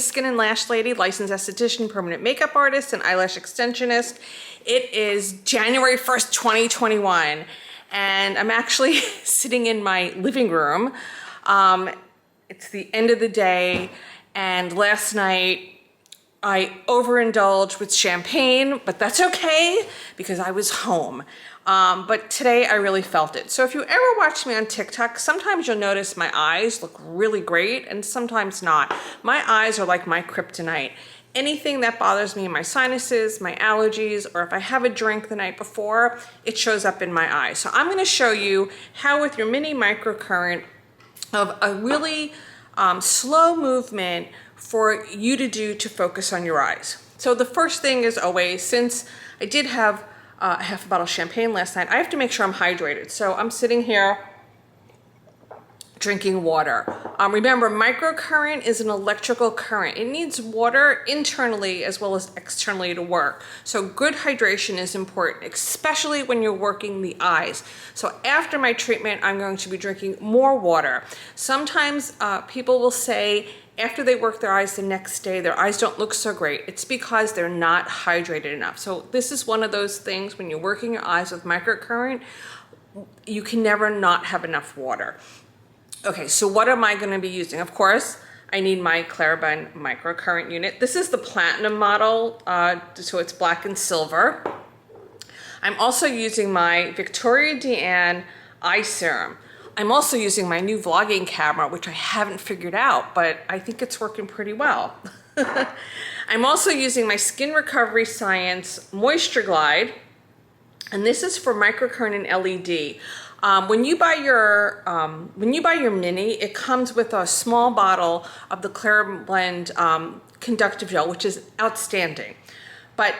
Skin and Lash Lady, licensed esthetician, permanent makeup artist, and eyelash extensionist. It is January 1st, 2021, and I'm actually sitting in my living room. It's the end of the day, and last night I overindulged with champagne, but that's okay because I was home. But today I really felt it. So if you ever watch me on TikTok, sometimes you'll notice my eyes look really great and sometimes not. My eyes are like my kryptonite. Anything that bothers me in my sinuses, my allergies, or if I have a drink the night before, it shows up in my eyes. So I'm gonna show you how with your mini microcurrent of a really slow movement for you to do to focus on your eyes. So the first thing is always, since I did have half a bottle of champagne last night, I have to make sure I'm hydrated. So I'm sitting here drinking water. Remember, microcurrent is an electrical current. It needs water internally as well as externally to work. So good hydration is important, especially when you're working the eyes. So after my treatment, I'm going to be drinking more water. Sometimes people will say after they work their eyes the next day, their eyes don't look so great. It's because they're not hydrated enough. So this is one of those things when you're working your eyes with microcurrent, you can never not have enough water. Okay, so what am I gonna be using? Of course, I need my Clareblend Microcurrent unit. This is the Platinum model, so it's black and silver. I'm also using my Viktoria DeAnn Eye-Serum. I'm also using my new vlogging camera, which I haven't figured out, but I think it's working pretty well. I'm also using my Skin Recovery Science MoisturGlyde, and this is for microcurrent and LED. When you buy your mini, it comes with a small bottle of the Clareblend Conductive gel, which is outstanding. But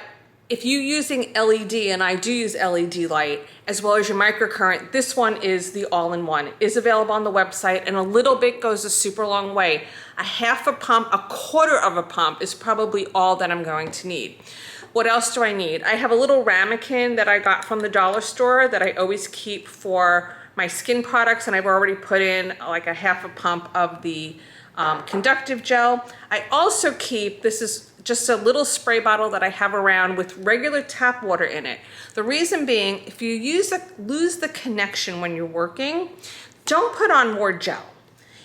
if you're using LED, and I do use LED light, as well as your microcurrent, this one is the all-in-one. It is available on the website, and a little bit goes a super long way. A half a pump, a quarter of a pump is probably all that I'm going to need. What else do I need? I have a little ramekin that I got from the dollar store that I always keep for my skin products, and I've already put in like a half a pump of the conductive gel. I also keep, this is just a little spray bottle that I have around with regular tap water in it. The reason being, if you lose the connection when you're working, don't put on more gel.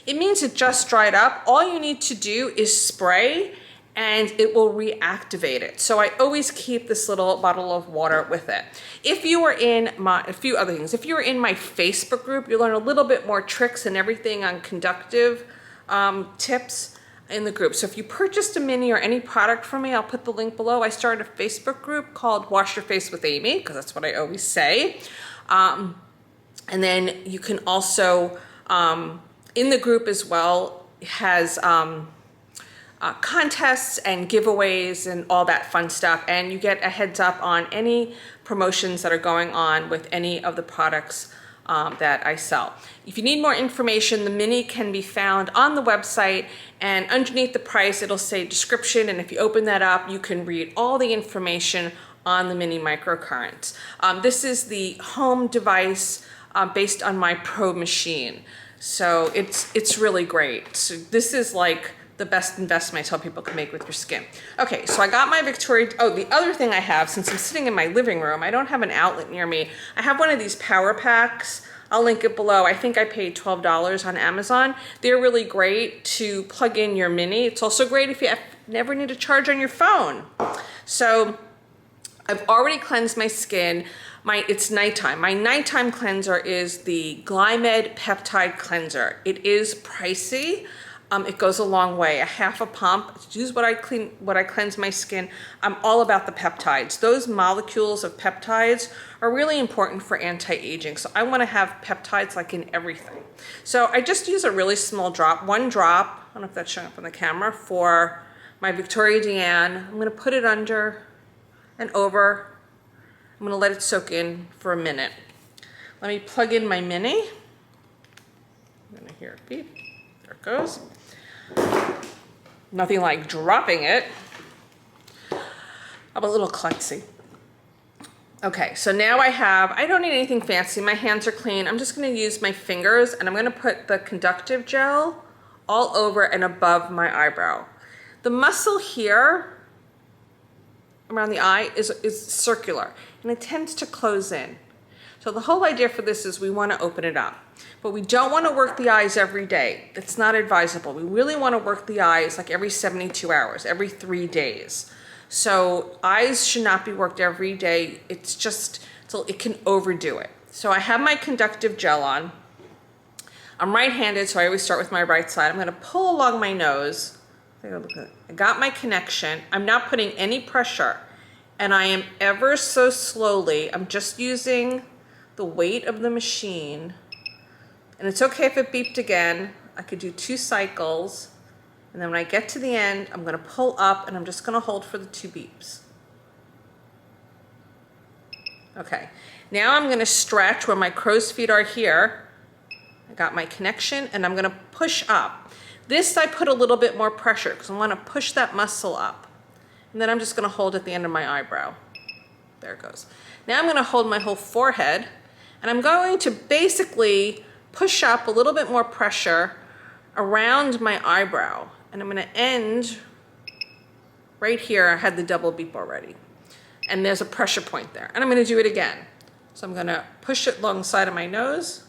It means it just dried up. All you need to do is spray and it will reactivate it. So I always keep this little bottle of water with it. If you are in a few other things, if you're in my Facebook group, you'll learn a little bit more tricks and everything on conductive tips in the group. So if you purchased a mini or any product from me, I'll put the link below. I started a Facebook group called Wash Your Face with Amy, because that's what I always say. And then you can also, in the group as well, has contests and giveaways and all that fun stuff, and you get a heads up on any promotions that are going on with any of the products that I sell. If you need more information, the mini can be found on the website, and underneath the price it'll say description, and if you open that up you can read all the information on the mini microcurrent. This is the home device based on my Pro machine, so it's really great. So this is like the best investment I tell people can make with your skin. Okay, so I got my Viktoria, oh, the other thing I have, since I'm sitting in my living room, I don't have an outlet near me. I have one of these power packs. I'll link it below. I think I paid $12 on Amazon. They're really great to plug in your mini. It's also great if you never need to charge on your phone. So I've already cleansed my skin. It's nighttime. My nighttime cleanser is the Glymed Peptide cleanser. It is pricey. It goes a long way. A half a pump. Use what I cleanse my skin. I'm all about the peptides. Those molecules of peptides are really important for anti-aging. So I want to have peptides like in everything. So I just use a really small drop, one drop. I don't know if that's showing up on the camera, for my Viktoria DeAnn. I'm going to put it under and over. I'm going to let it soak in for a minute. Let me plug in my mini. I'm going to hear it beep. There it goes. Nothing like dropping it. I'm a little klutzy. Okay, so now I don't need anything fancy. My hands are clean. I'm just gonna use my fingers, and I'm gonna put the conductive gel all over and above my eyebrow. The muscle here around the eye is circular, and it tends to close in. So the whole idea for this is we want to open it up. But we don't want to work the eyes every day. It's not advisable. We really want to work the eyes like every 72 hours, every 3 days. So eyes should not be worked every day. It's just, so it can overdo it. So I have my conductive gel on. I'm right-handed, so I always start with my right side. I'm going to pull along my nose. I got my connection. I'm not putting any pressure, and I am ever so slowly. I'm just using the weight of the machine, and it's okay if it beeped again. I could do 2 cycles, and then when I get to the end, I'm going to pull up, and I'm just going to hold for the 2 beeps. Okay, now I'm going to stretch where my crow's feet are here. I got my connection, and I'm going to push up. This I put a little bit more pressure because I want to push that muscle up. And then I'm just going to hold at the end of my eyebrow. There it goes. Now I'm going to hold my whole forehead, and I'm going to basically push up a little bit more pressure around my eyebrow. And I'm going to end right here. I had the double beep already. And there's a pressure point there. And I'm going to do it again. So I'm going to push it along the side of my nose.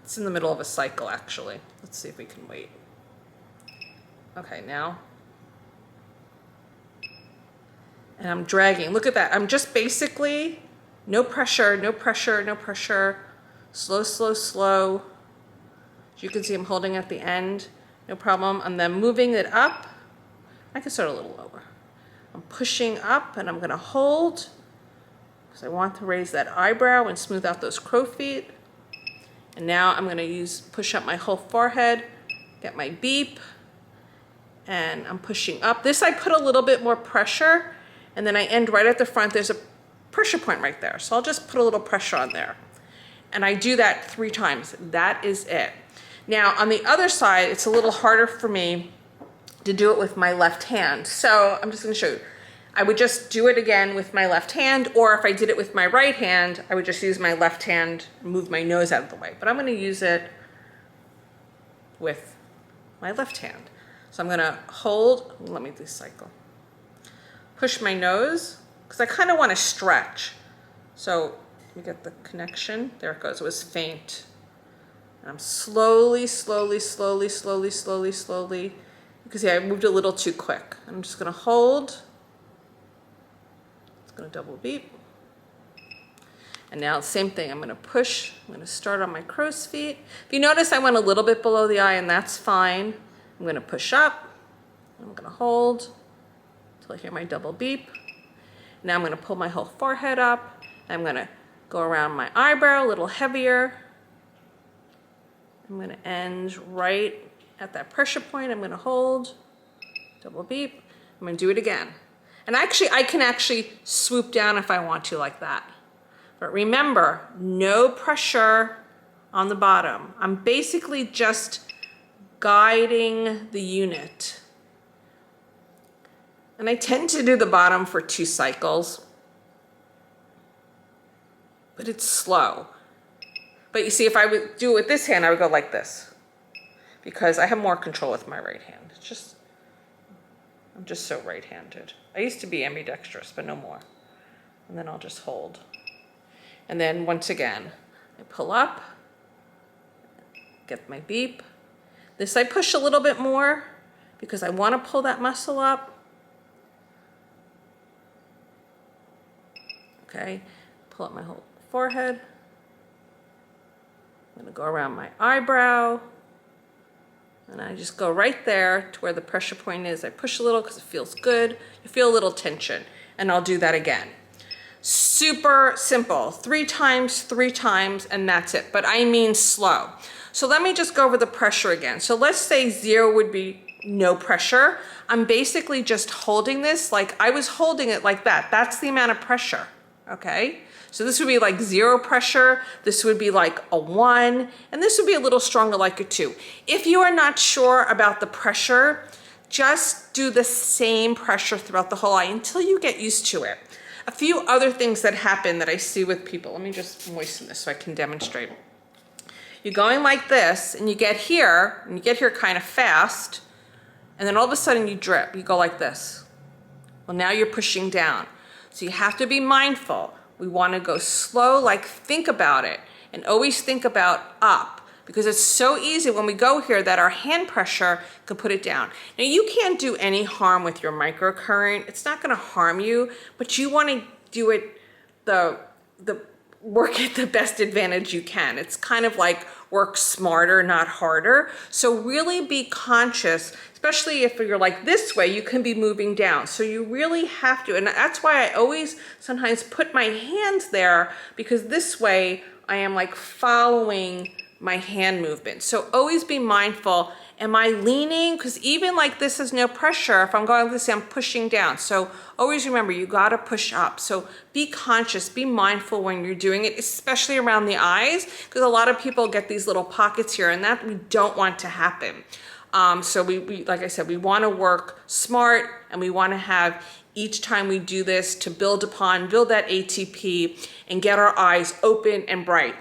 It's in the middle of a cycle, actually. Let's see if we can wait. Okay, now. And I'm dragging. Look at that. I'm just basically no pressure, no pressure, no pressure. Slow, slow, slow. As you can see, I'm holding at the end. No problem. And then moving it up. I can start a little lower. I'm pushing up, and I'm going to hold because I want to raise that eyebrow and smooth out those crow feet. And now I'm going to push up my whole forehead, get my beep, and I'm pushing up. This I put a little bit more pressure, and then I end right at the front. There's a pressure point right there, so I'll just put a little pressure on there. And I do that 3 times. That is it. Now on the other side, it's a little harder for me to do it with my left hand. So I'm just going to show you. I would just do it again with my left hand, or if I did it with my right hand, I would just use my left hand and move my nose out of the way. But I'm going to use it with my left hand. So I'm going to hold, let me do cycle. Push my nose, because I kind of want to stretch. So you get the connection. There it goes. It was faint. And I'm slowly, slowly, slowly, slowly, slowly, slowly. You can see I moved a little too quick. I'm just going to hold. It's going to double beep. And now same thing. I'm going to push. I'm going to start on my crow's feet. If you notice, I went a little bit below the eye, and that's fine. I'm going to push up. I'm going to hold until I hear my double beep. Now I'm going to pull my whole forehead up. I'm going to go around my eyebrow a little heavier. I'm going to end right at that pressure point. I'm going to hold, double beep. I'm going to do it again. And actually, I can actually swoop down if I want to like that. But remember, no pressure on the bottom. I'm basically just guiding the unit. And I tend to do the bottom for 2 cycles, but it's slow. But you see, if I would do it with this hand, I would go like this because I have more control with my right hand. It's just, I'm just so right-handed. I used to be ambidextrous, but no more. And then I'll just hold. And then once again, I pull up, get my beep. This I push a little bit more because I want to pull that muscle up. Okay, pull up my whole forehead. I'm going to go around my eyebrow. And I just go right there to where the pressure point is. I push a little because it feels good. You feel a little tension. And I'll do that again. Super simple. 3 times, 3 times, and that's it. But I mean slow. So let me just go over the pressure again. So let's say 0 would be no pressure. I'm basically just holding this like I was holding it like that. That's the amount of pressure, okay? So this would be like 0 pressure. This would be like a 1, and this would be a little stronger like a 2. If you are not sure about the pressure, just do the same pressure throughout the whole eye until you get used to it. A few other things that happen that I see with people. Let me just moisten this so I can demonstrate. You're going like this, and you get here kind of fast, and then all of a sudden you drip, you go like this. Well, now you're pushing down. So you have to be mindful. We want to go slow, like think about it, and always think about up, because it's so easy when we go here that our hand pressure can put it down. Now you can't do any harm with your microcurrent. It's not going to harm you, but you want to do it work at the best advantage you can. It's kind of like work smarter, not harder. So really be conscious, especially if you're like this way, you can be moving down. So you really have to, and that's why I always sometimes put my hands there, because this way I am like following my hand movement. So always be mindful. Am I leaning? Because even like this is no pressure. If I'm going like this, I'm pushing down. So always remember, you gotta push up. So be conscious, be mindful when you're doing it, especially around the eyes, because a lot of people get these little pockets here, and that we don't want to happen. So we like I said, we wanna work smart, and we wanna have each time we do this to build that ATP and get our eyes open and bright.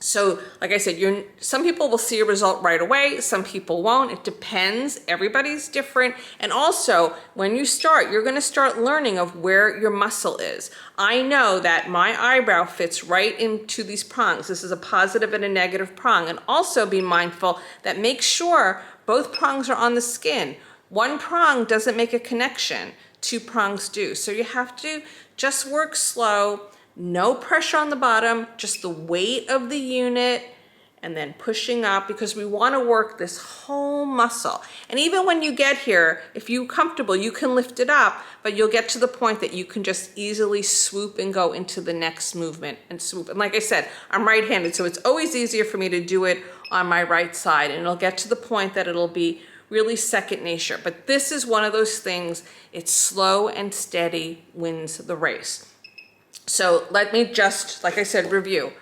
So like I said, some people will see a result right away, some people won't. It depends. Everybody's different. And also, when you start, you're going to start learning of where your muscle is. I know that my eyebrow fits right into these prongs. This is a positive and a negative prong. And also be mindful that make sure both prongs are on the skin. One prong doesn't make a connection. Two prongs do. So you have to just work slow. No pressure on the bottom, just the weight of the unit, and then pushing up, because we want to work this whole muscle. And even when you get here, if you're comfortable, you can lift it up, but you'll get to the point that you can just easily swoop and go into the next movement and swoop. And like I said, I'm right-handed, so it's always easier for me to do it on my right side, and it'll get to the point that it'll be really second nature. But this is one of those things, it's slow and steady wins the race. So let me just, like I said, review.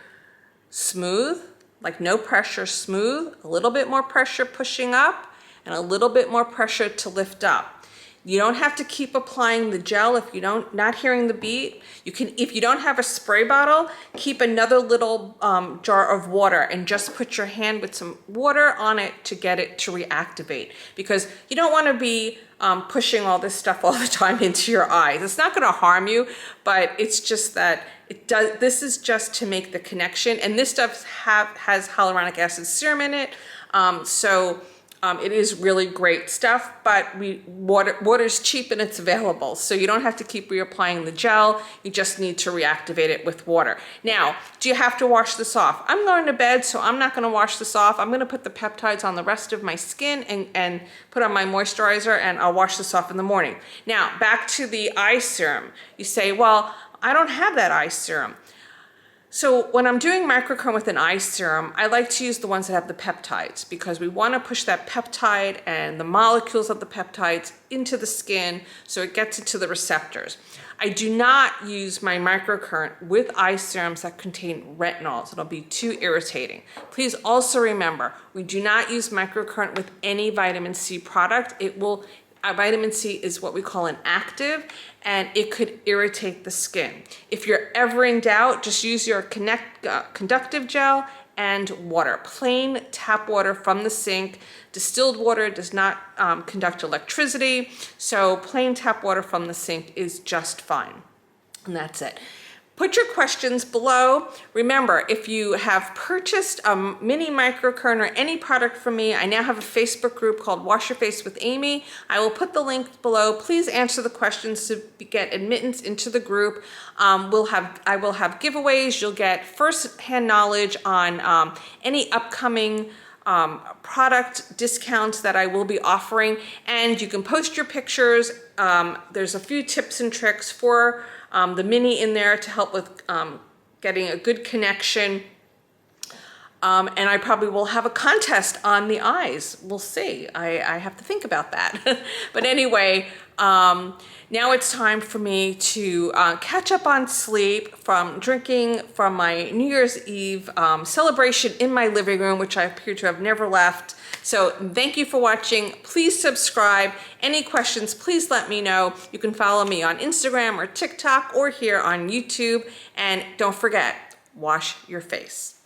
Smooth, like no pressure, smooth, a little bit more pressure pushing up, and a little bit more pressure to lift up. You don't have to keep applying the gel if you not hearing the beat. You can, if you don't have a spray bottle, keep another little jar of water and just put your hand with some water on it to get it to reactivate, because you don't want to be pushing all this stuff all the time into your eyes. It's not going to harm you, but it's just that it does. This is just to make the connection, and this stuff has hyaluronic acid serum in it, it is really great stuff, but water's cheap and it's available. So you don't have to keep reapplying the gel. You just need to reactivate it with water. Now, do you have to wash this off? I'm going to bed, so I'm not gonna wash this off. I'm gonna put the peptides on the rest of my skin and put on my moisturizer, and I'll wash this off in the morning. Now, back to the eye serum. You say, well, I don't have that eye serum. So when I'm doing microcurrent with an eye serum, I like to use the ones that have the peptides, because we want to push that peptide and the molecules of the peptides into the skin so it gets into the receptors. I do not use my microcurrent with eye serums that contain retinols. It'll be too irritating. Please also remember, we do not use microcurrent with any vitamin C product. Vitamin C is what we call an active, and it could irritate the skin. If you're ever in doubt, just use your conductive gel and water. Plain tap water from the sink. Distilled water does not conduct electricity, so plain tap water from the sink is just fine. And that's it. Put your questions below. Remember, if you have purchased a mini microcurrent or any product from me, I now have a Facebook group called Wash Your Face with Amy. I will put the link below. Please answer the questions to get admittance into the group. I will have giveaways. You'll get first-hand knowledge on any upcoming product discounts that I will be offering, and you can post your pictures. There's a few tips and tricks for the mini in there to help with getting a good connection. And I probably will have a contest on the eyes. We'll see. I have to think about that. But anyway, now it's time for me to catch up on sleep from drinking from my New Year's Eve celebration in my living room, which I appear to have never left. So thank you for watching. Please subscribe. Any questions, please let me know. You can follow me on Instagram or TikTok or here on YouTube. And don't forget, wash your face.